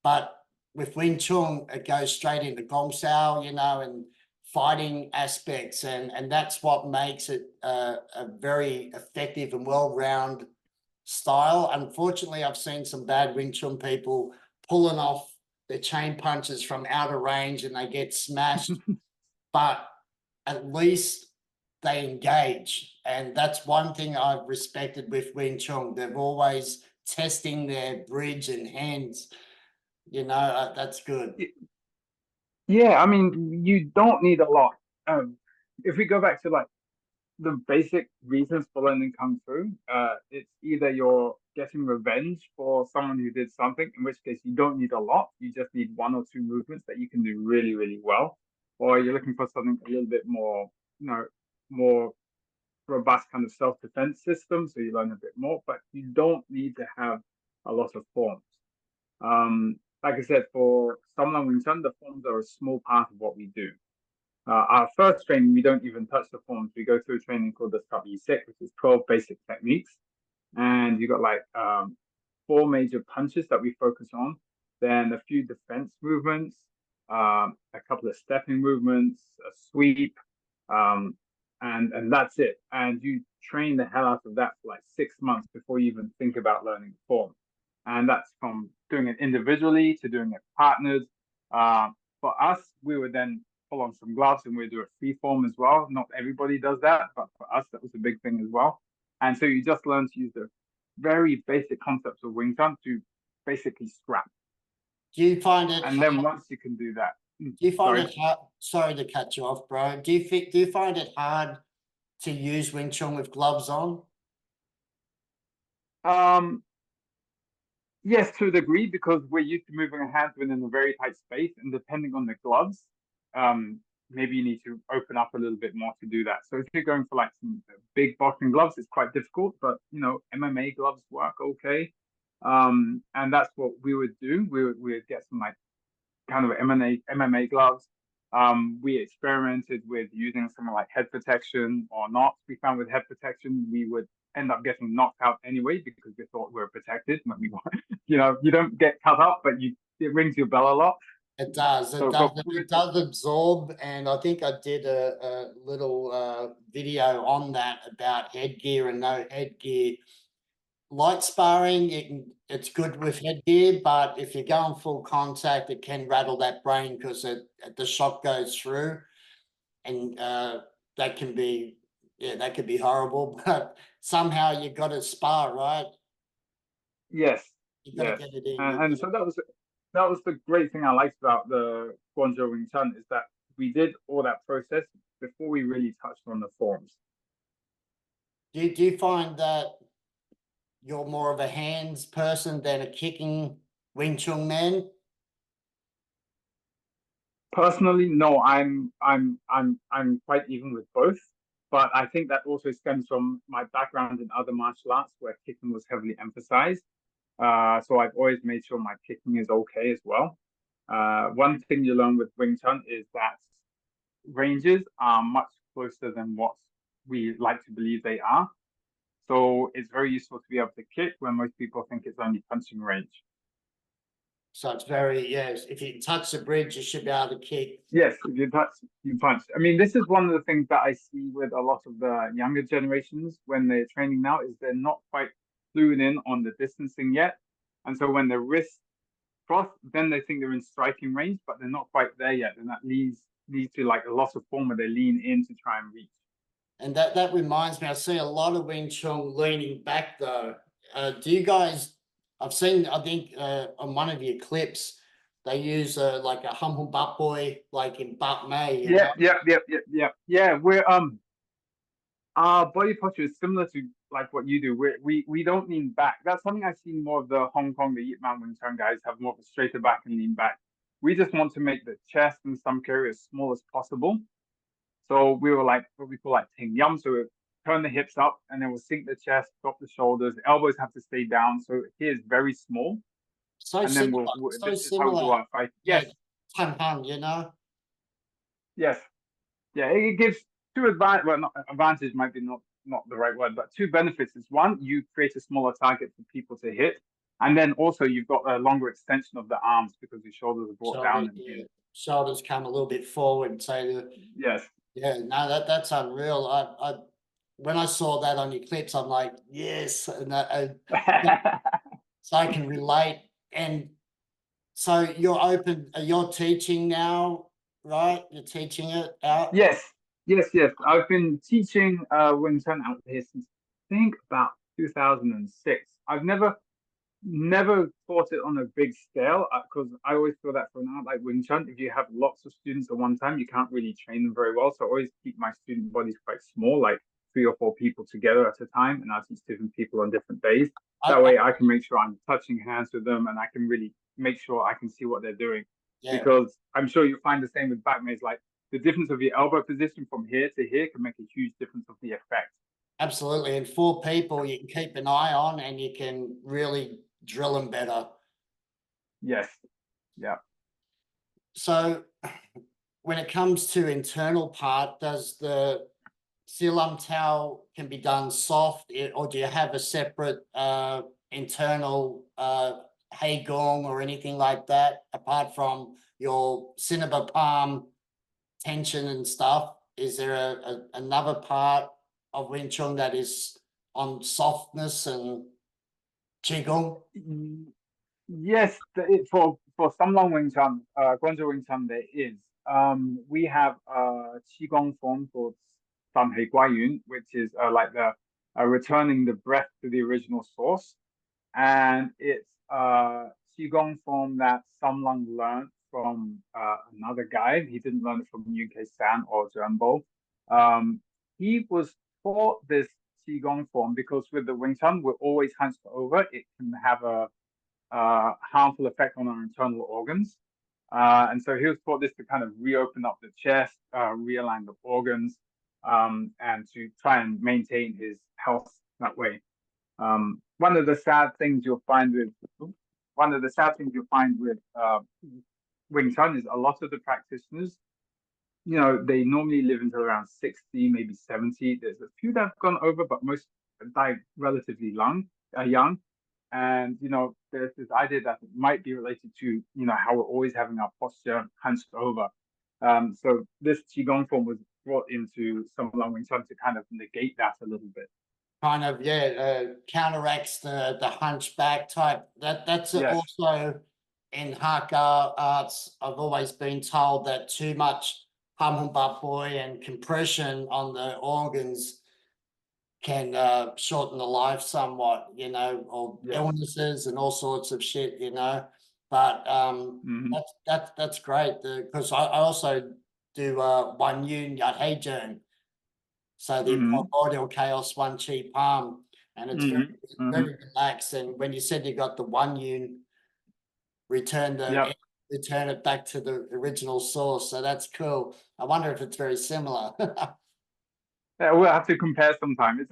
But with Wing Chun, it goes straight into Gong Sao, you know, and fighting aspects, and that's what makes it a very effective and well-rounded style. Unfortunately, I've seen some bad Wing Chun people pulling off their chain punches from out of range and they get smashed, but at least they engage. And that's one thing I've respected with Wing Chun. They're always testing their bridge and hands. You know, that's good. Yeah, I mean, you don't need a lot. If we go back to like the basic reasons for learning Kung Fu, it's either you're getting revenge for someone who did something, in which case you don't need a lot. You just need one or two movements that you can do really, really well. Or you're looking for something a little bit more, more robust kind of self-defense system, so you learn a bit more, but you don't need to have a lot of forms. Like I said, for Samlang Wing Chun, the forms are a small part of what we do. Our first training, we don't even touch the forms. We go through a training called the Sub E6, which is 12 basic techniques. And you got like 4 major punches that we focus on, then a few defense movements, a couple of stepping movements, a sweep, and that's it. And you train the hell out of that for like 6 months before you even think about learning the form. And that's from doing it individually to doing it partnered. For us, we would then pull on some gloves and we do a free form as well. Not everybody does that, but for us, that was a big thing as well. And so you just learn to use the very basic concepts of Wing Chun to basically scrap. Do you find it And then once you can do that, do you find sorry. it hard? Sorry to cut you off, bro. Do you find it hard to use Wing Chun with gloves on? Yes, to a degree, because we're used to moving our hands within a very tight space, and depending on the gloves, maybe you need to open up a little bit more to do that. So if you're going for like some big boxing gloves, it's quite difficult, but MMA gloves work okay. And that's what we would do. We would get some like kind of MMA gloves. We experimented with using something like head protection or not. We found with head protection, we would end up getting knocked out anyway because we thought we were protected when we you don't get cut up, but it rings your bell a lot. It does. It does absorb, and I think I did a little video on that about headgear and no headgear. Light sparring, it's good with headgear, but if you're going full contact, it can rattle that brain because the shock goes through, and that can be that could be horrible. But somehow you got to spar, right? Yes, You got to yes, get it in. and so that was the great thing I liked about the Guangzhou Wing Chun is that we did all that process before we really touched on the forms. Do you find that you're more of a hands person than a kicking Wing Chun man? Personally, no, I'm quite even with both, but I think that also stems from my background in other martial arts where kicking was heavily emphasized. So I've always made sure my kicking is okay as well. One thing you learn with Wing Chun is that ranges are much closer than what we like to believe they are. So it's very useful to be able to kick when most people think it's only punching range. So it's very, yes, if you touch the bridge, you should be able to kick. Yes, if you touch, you punch. I mean, this is one of the things that I see with a lot of the younger generations when they're training now is they're not quite fluid in on the distancing yet. And so when the wrists cross, then they think they're in striking range, but they're not quite there yet. And that leads to like a loss of form where they lean in to try and reach. And that reminds me, I see a lot of Wing Chun leaning back though. Do you guys, I've seen, I think on one of your clips, they use like a hum bap boy, like in Bap Mei, you know? Yeah. We're our body posture is similar to like what you do. We don't lean back. That's something I've seen more of the Hong Kong, the Yip Man Wing Chun guys have more of a straighter back and lean back. We just want to make the chest and stomach area as small as possible. So we were like what we call like ting yum. So we turn the hips up and then we'll sink the chest, drop the shoulders. Elbows have to stay down. So here is very small. So And then similar, so this is how we do similar. our fight. Yeah, Yes, Tang Hang, you know. yes. Yeah, it gives two advantage. Well, not advantage might be not the right word, but two benefits. Is one, you create a smaller target for people to hit, and then also you've got a longer extension of the arms because your shoulders are brought down and in. Shoulders come a little bit forward. So Yes. yeah, no, that's unreal. I when I saw that on your clips, I'm like, yes, and so I can relate. And so you're open, you're teaching now, right? You're teaching it out. Yes, yes. I've been teaching Wing Chun out here since I think about 2006. I've never taught it on a big scale because I always feel that for an art like Wing Chun, if you have lots of students at one time, you can't really train them very well. So I always keep my student bodies quite small, like 3 or 4 people together at a time, and I teach different people on different days. That way I can make sure I'm touching hands with them and I can really make sure I can see what they're doing. Yeah, Because I'm sure you'll find the same with back mates, like the difference of your elbow position from here to here can make a huge difference of the effect. absolutely. And 4 people you can keep an eye on and you can really drill them better. Yes. Yeah. So when it comes to internal part, does the Silam Tao can be done soft, or do you have a separate internal Hey Gong or anything like that, apart from your Cinnabar palm tension and stuff? Is there another part of Wing Chun that is on softness and Qigong? Yes, for some long Wing Chun, Guangzhou Wing Chun, there is. We have Qigong form called San He Guai Yun, which is like the returning the breath to the original source, and it's Qigong form that Sam Lung learned from another guy. He didn't learn it from UK San or Jumbo. He was taught this Qigong form because with the Wing Chun, we're always hunched over. It can have a harmful effect on our internal organs. And so he was taught this to kind of reopen up the chest, realign the organs, and to try and maintain his health that way. One of the sad things you'll find with Wing Chun is a lot of the practitioners, they normally live until around 60, maybe 70. There's a few that have gone over, but most die relatively young. And, there's this idea that it might be related to, how we're always having our posture hunched over. So this Qigong form was brought into some Wing Chun to kind of negate that a little bit. Kind of, counteracts the hunchback type. That's Yes. also in Hakka arts. I've always been told that too much boy and compression on the organs can shorten the life somewhat, or Yes. illnesses and all sorts of shit, But that's great because I also do one yun yat hei jern. So the primordial chaos one chi palm, and it's very relaxed. And when you said you got the one yun, return it back to the original source. So that's cool. I wonder if it's very similar. Yeah, we'll have to compare sometime.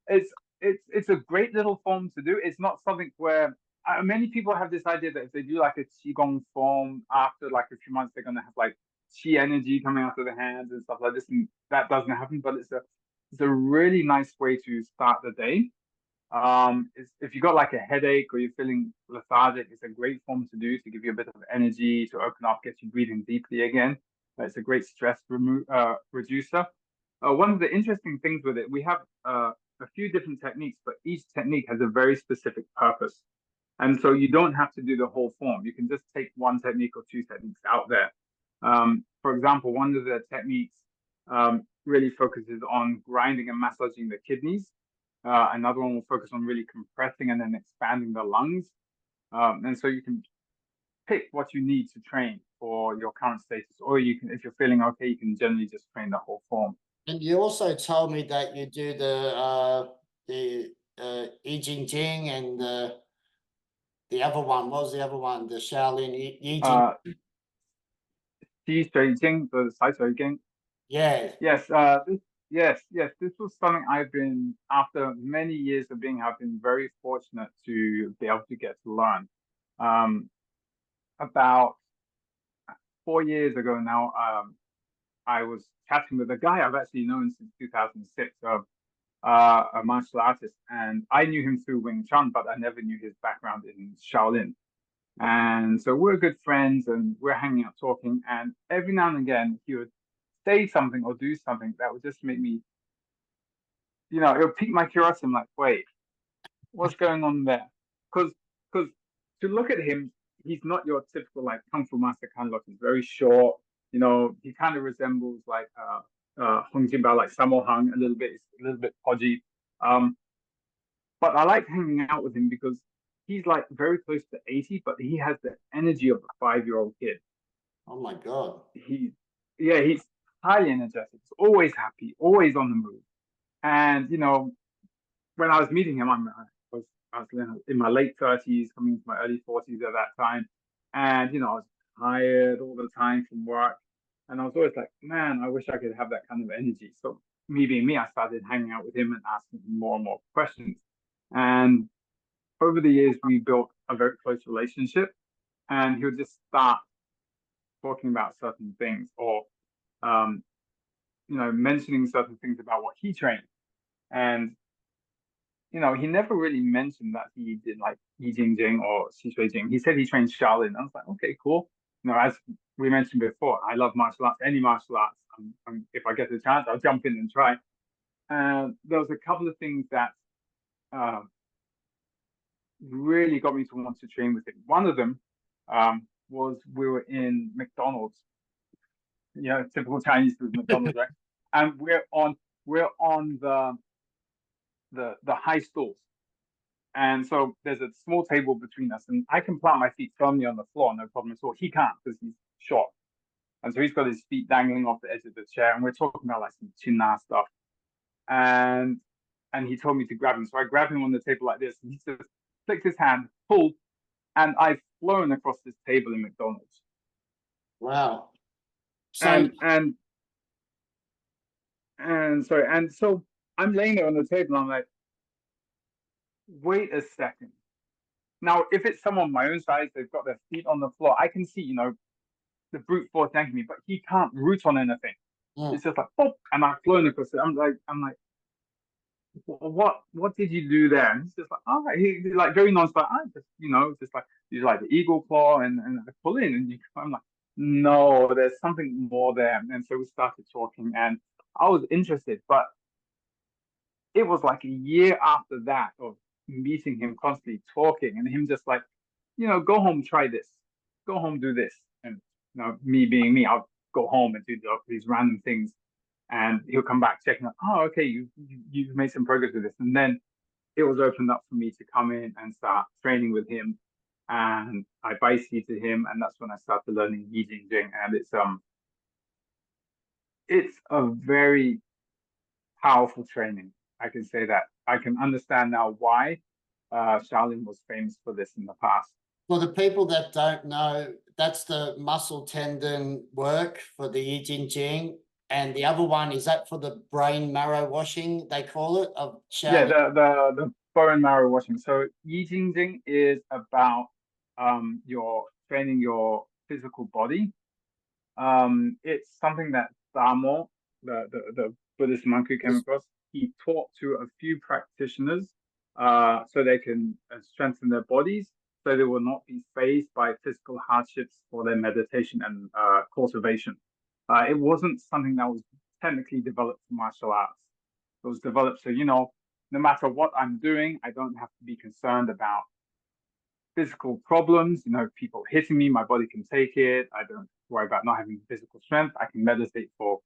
It's a great little form to do. It's not something where many people have this idea that if they do like a qigong form after like a few months, they're gonna have like qi energy coming out of the hands and stuff like this, and that doesn't happen. But it's a really nice way to start the day. If you got like a headache or you're feeling lethargic, it's a great form to do to give you a bit of energy to open up, get you breathing deeply again. It's a great stress reducer. One of the interesting things with it, we have a few different techniques, but each technique has a very specific purpose. And so you don't have to do the whole form. You can just take one technique or two techniques out there. For example, one of the techniques really focuses on grinding and massaging the kidneys. Another one will focus on really compressing and then expanding the lungs. And so you can pick what you need to train for your current status, or you can, if you're feeling okay, you can generally just train the whole form. And you also told me that you do the I Ching Ching and the other one. What was the other one? The Shaolin I Ching. Xi Shui Jing, the Sai Shui Jing. Yeah. Yes, yes. This was something I've been, after many years of being, I've been very fortunate to be able to get to learn. About 4 years ago now, I was chatting with a guy I've actually known since 2006, a martial artist, and I knew him through Wing Chun, but I never knew his background in Shaolin. And so we're good friends and we're hanging out talking. And every now and again, he would say something or do something that would just make me, it would pique my curiosity. I'm like, wait, what's going on there? Because to look at him, he's not your typical like kung fu master kind of look. He's very short. He kind of resembles like Hong Jinbao, like Sammo Hung a little bit. It's a little bit podgy. Um, but I like hanging out with him because he's like very close to 80, but he has the energy of a 5-year-old kid. Oh my God. He's highly energetic. He's always happy, always on the move. And when I was meeting him, I was in my late 30s, coming into my early 40s at that time, and I was tired all the time from work, and I was always like, man, I wish I could have that kind of energy. So me being me, I started hanging out with him and asking him more and more questions. And over the years, we built a very close relationship, and he would just start talking about certain things or um, mentioning certain things about what he trained. And he never really mentioned that he did like Yi Jing Jing or Xi Shui Jing. He said he trained Shaolin. I was like, okay, cool. As we mentioned before, I love martial arts, any martial arts. If I get the chance, I'll jump in and try. And there was a couple of things that uh, really got me to want to train with him. One of them was we were in McDonald's, typical Chinese food, McDonald's, right? And we're on the high stools. And so there's a small table between us, and I can plant my feet firmly on the floor, no problem at all. He can't because he's short. And so he's got his feet dangling off the edge of the chair, and we're talking about like some chin stuff. And he told me to grab him. So I grabbed him on the table like this, and he just flicked his hand, pulled, and I've flown across this table in McDonald's. Wow. So and so I'm laying there on the table, and I'm like, wait a second. Now, if it's someone my own size, they've got their feet on the floor, I can see, the brute force thanking me, but he can't root on anything. It's just like, pop, and I've flown across it. I'm like, what did you do there? And he's just like, all right, he's like very nonchalant. I just, just like, he's like the eagle claw and I pull in, and I'm like, no, there's something more there. And so we started talking, and I was interested, but it was like a year after that of meeting him, constantly talking, and him just like, go home, try this, go home, do this, and me being me, I'll go home and do these random things, and he'll come back checking out. Oh, okay, you've made some progress with this, and then it was opened up for me to come in and start training with him, and I bicey to him, and that's when I started learning Yi Jing Jing, and it's a very powerful training. I can say that. I can understand now why Shaolin was famous for this in the past. For the people that don't know, that's the muscle tendon work for the I Ching Ching. And the other one, is that for the brain marrow washing, they call it, of Yeah, Shaolin? the bone marrow washing. So Yi Jing Jing is about your training your physical body. It's something that Damo, the Buddhist monk who came across, he taught to a few practitioners so they can strengthen their bodies, so they will not be faced by physical hardships for their meditation and cultivation. It wasn't something that was technically developed for martial arts. It was developed so, no matter what I'm doing, I don't have to be concerned about physical problems, people hitting me, my body can take it. I don't worry about not having physical strength. I can meditate for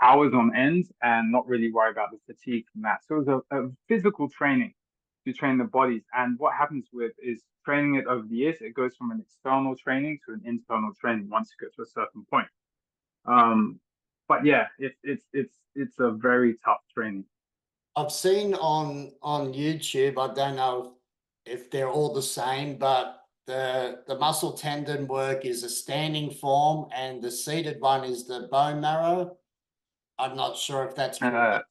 hours on end and not really worry about the fatigue from that. So it was a physical training to train the bodies. And what happens with is training it over the years, it goes from an external training to an internal training once you get to a certain point. But yeah, it's a very tough training. I've seen on YouTube, I don't know if they're all the same, but the muscle tendon work is a standing form and the seated one is the bone marrow. I'm not sure if that's Uh, correct.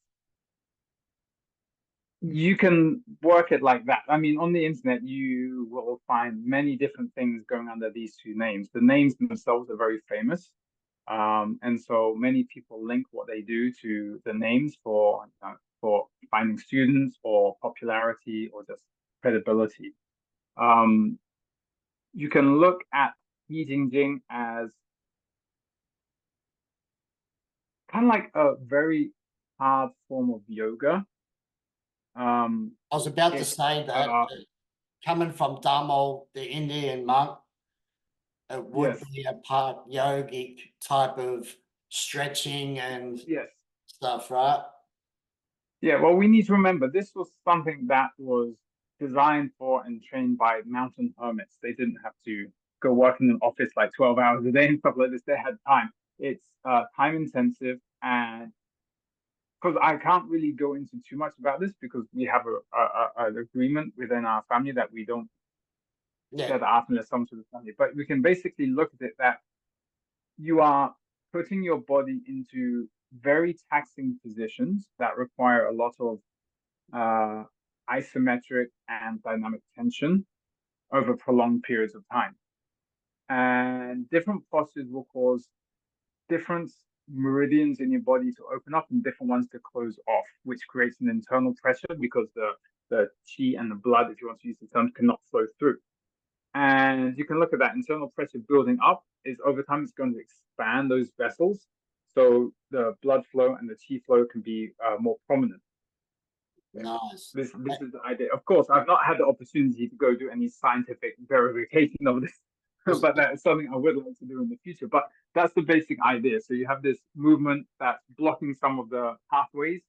you can work it like that. I mean, on the internet, you will find many different things going under these two names. The names themselves are very famous. And so many people link what they do to the names for finding students or popularity or just credibility. Um, you can look at Yi Jing as kind of like a very hard form of yoga. Um, I was about to it's say that coming from Dhammo, the Indian monk, it would yes, be a part yogic type of stretching and yes. stuff, right? Yeah, well, we need to remember this was something that was designed for and trained by mountain hermits. They didn't have to go work in an office like 12 hours a day and stuff like this. They had time. It's time intensive, and because I can't really go into too much about this because we have an agreement within our family that we don't Yeah, share the art unless someone to the family. But we can basically look at it that you are putting your body into very taxing positions that require a lot of uh, isometric and dynamic tension over prolonged periods of time. And different postures will cause different meridians in your body to open up and different ones to close off, which creates an internal pressure because the chi and the blood, if you want to use the term, cannot flow through. And you can look at that internal pressure building up is over time, it's going to expand those vessels. So the blood flow and the chi flow can be more prominent. nice. This is the idea. Of course, I've not had the opportunity to go do any scientific verification of this, but that's something I would like to do in the future. But that's the basic idea. So you have this movement that's blocking some of the pathways,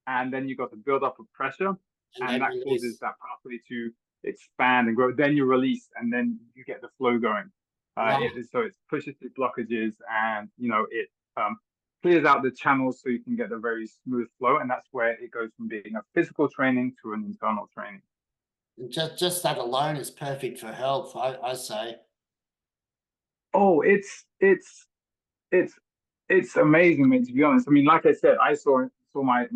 and then you got to build up of pressure, And and then that causes release. that pathway to expand and grow. Then you release, and then you get the flow going. Nice. So it pushes through blockages, and it um, clears out the channels so you can get a very smooth flow. And that's where it goes from being a physical training to an internal training. Just that alone is perfect for health, I say. Oh, it's amazing, mate, to be honest. I mean, like I said, I saw my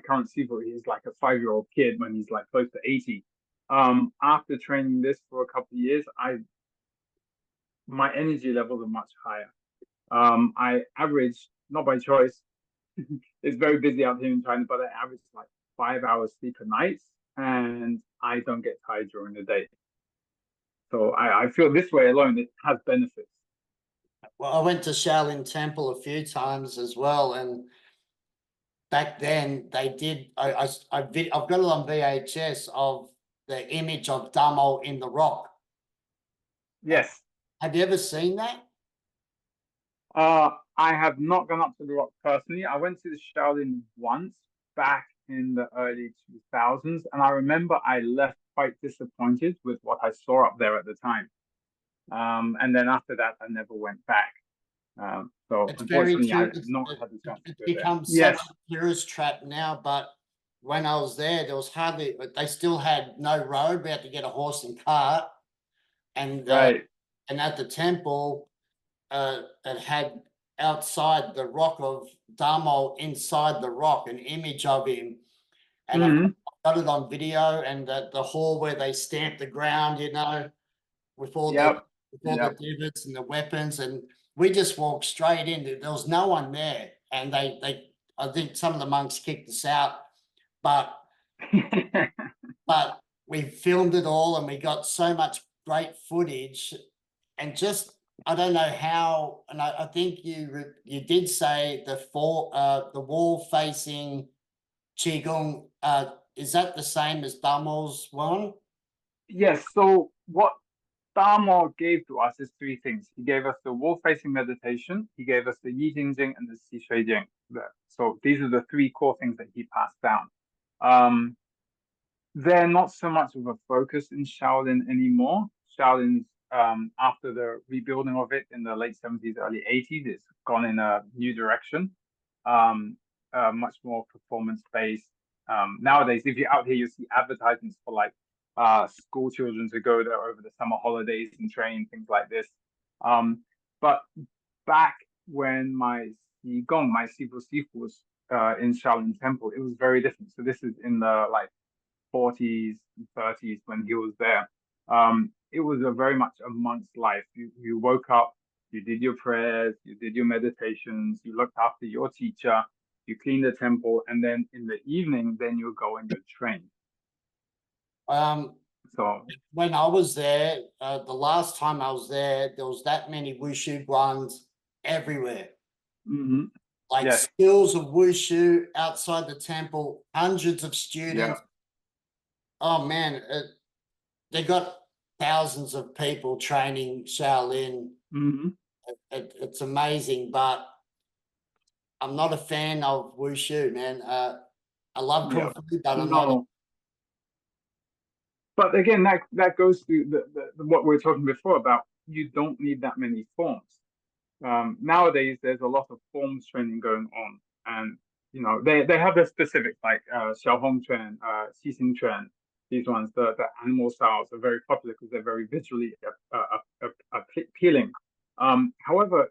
current Sifu. He's like a 5-year-old kid when he's like close to 80. After training this for a couple of years, my energy levels are much higher. I average, not by choice, it's very busy out here in China, but I average like 5 hours sleep a night, and I don't get tired during the day. So I feel this way alone, it has benefits. Well, I went to Shaolin Temple a few times as well, and back then they did. I've got it on VHS of the image of Damo in the rock. Uh, Yes. have you ever seen that? I have not gone up to the rock personally. I went to the Shaolin once back in the early 2000s, and I remember I left quite disappointed with what I saw up there at the time. And then after that, I never went back. So It's very unfortunately, I true. have not had the chance to It's go there. become such Yes. a tourist trap now, but when I was there was hardly. They still had no road. We had to get a horse and cart, and Right. at the temple, it had outside the rock of Damo, inside the rock, an image of him, and I've Hmm. got it on video. And the hall where they stamp the ground, with all the Yep. divots and the weapons, and we just walked straight in. There was no one there, and they I think some of the monks kicked us out, but Yep. we filmed it all, and we got so much great footage, and just I don't know how, and I think you did say the wall facing qigong. Is that the same as Damo's one? Yes. So what Dharma gave to us is three things. He gave us the wall-facing meditation, he gave us the Yi Jing Jing and the Si Shui Jing. So these are the three core things that he passed down. Um, they're not so much of a focus in Shaolin anymore. Shaolin's after the rebuilding of it in the late 70s, early 80s, it's gone in a new direction, much more performance-based, Nowadays, if you're out here, you see advertisements for like school children to go there over the summer holidays and train, things like this. But back when my Sifu was in Shaolin Temple, it was very different. So this is in the like 40s and 30s when he was there. It was a very much a monk's life. You woke up, you did your prayers, you did your meditations, you looked after your teacher, you cleaned the temple, and then in the evening, then you go and you train. So when I was there, the last time I was there was that many wushu guans everywhere. mm-hmm. Like Yes. skills of wushu outside the temple, hundreds of students. Oh man, they got thousands of people training Shaolin. Mm-hmm. It's amazing, but I'm not a fan of wushu, man. I love Kung Fu, but I'm not. But again, that goes to what we were talking before about you don't need that many forms. Nowadays, there's a lot of forms training going on, and you know they have their specifics like Xiao Hong Chuan, Xi Xing Chuan. These ones, the animal styles are very popular because they're very visually appealing. However,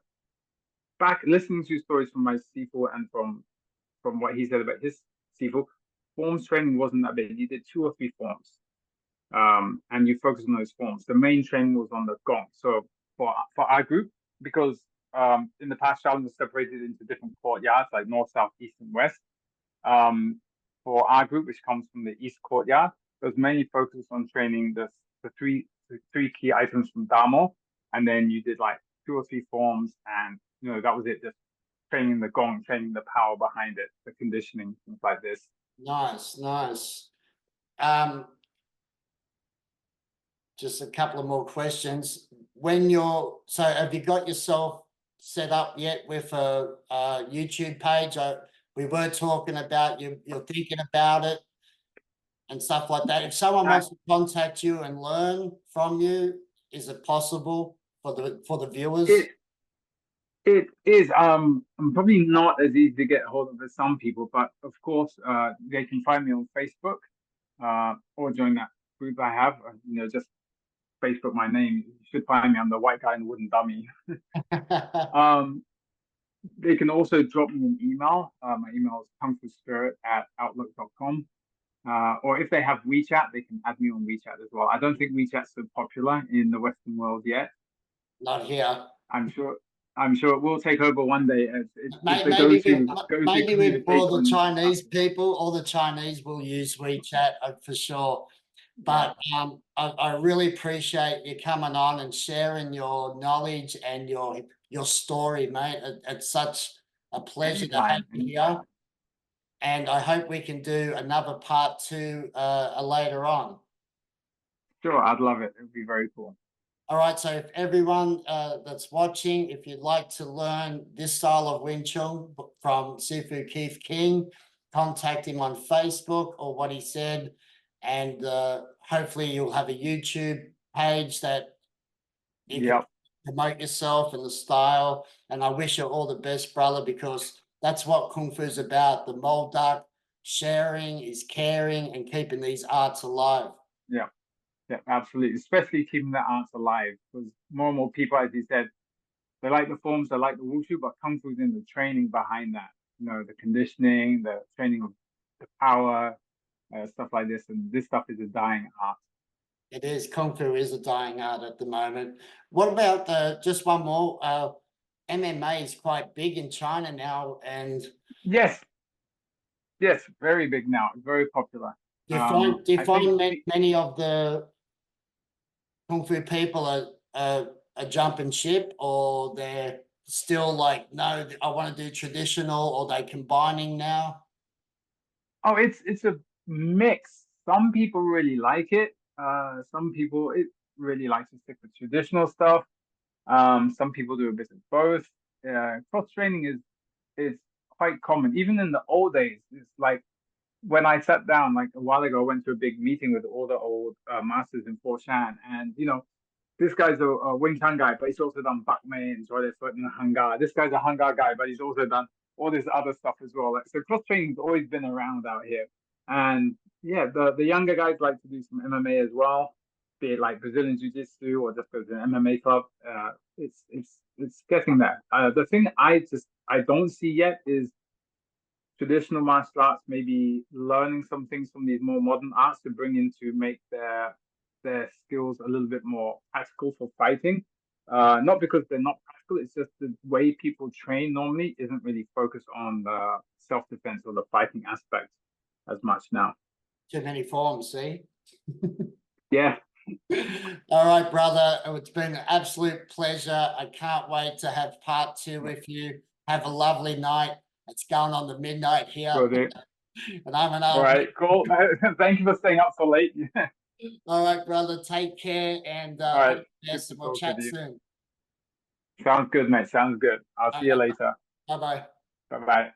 back listening to stories from my Sifu and from what he said about his Sifu, forms training wasn't that big. He did 2 or 3 forms, and you focus on those forms. The main training was on the gong. So for our group, because in the past, Shaolin was separated into different courtyards, like north, south, east, and west. For our group, which comes from the east courtyard, it was mainly focused on training the three key items from Damo, and then you did like 2 or 3 forms, and you know that was it. Just training the gong, training the power behind it, the conditioning, things like this. Nice. Just a couple of more questions. So have you got yourself set up yet with a YouTube page? We were talking about you're thinking about it and stuff like that. If someone wants to contact you and learn from you, is it possible for the viewers? It is. I'm probably not as easy to get hold of as some people, but of course, they can find me on Facebook, or join that group I have. You know, just Facebook my name. You should find me. I'm the white guy in the wooden dummy. They can also drop me an email. My email is kungfuspirit@outlook.com. Or if they have WeChat, they can add me on WeChat as well. I don't think WeChat's so popular in the Western world yet. Not here. I'm sure it will take over one day. Maybe with all the Chinese people, all the Chinese will use WeChat for sure. But I really appreciate you coming on and sharing your knowledge and your story, mate. It's such a pleasure to have you here. And I hope we can do another part 2 later on. Sure, I'd love it. It would be very cool. All right, so if everyone that's watching, if you'd like to learn this style of Wing Chun from Sifu Keith King, contact him on Facebook or what he said, and hopefully you'll have a YouTube page that you can promote yourself and the style. And I wish you all the best, brother, because that's what Kung Fu is about. The mold duck, sharing is caring and keeping these arts alive. Yeah, absolutely. Especially keeping the arts alive, because more and more people, as you said, they like the forms, they like the wushu, but Kung Fu's in the training behind that. You know, the conditioning, the training of the power, stuff like this. And this stuff is a dying art. It is. Kung Fu is a dying art at the moment. What about just one more? MMA is quite big in China now, and yes, very big now, very popular. Do you find many of the Kung Fu people are jumping ship, or they're still like, no, I want to do traditional, or they combining now? Oh, it's a mix. Some people really like it. Some people really like to stick with traditional stuff. Some people do a bit of both. Cross training is quite common. Even in the old days, it's like when I sat down like a while ago, I went to a big meeting with all the old masters in Foshan, and you know, this guy's a Wing Chun guy, but he's also done Bak Main, so there's certain Hanga. This guy's a Hanga guy, but he's also done all this other stuff as well. Like, so cross training's always been around out here. And yeah, the younger guys like to do some MMA as well, be it like Brazilian Jiu-Jitsu or just go to an MMA club. It's getting there. The thing I don't see yet is traditional martial arts maybe learning some things from these more modern arts to bring in to make their skills a little bit more practical for fighting. Not because they're not practical, it's just the way people train normally isn't really focused on the self-defense or the fighting aspect as much now. Too many forms, see? Yeah. All right, brother. It's been an absolute pleasure. I can't wait to have part 2 with you. Have a lovely night. It's going on the midnight here. And I'm an All old right, cool. Thank you for staying up so late. All right, brother. Take care and All right. yes, Good to we'll talk chat with you. soon. Sounds good, mate. Sounds good. I'll see you later. Bye-bye. Bye-bye.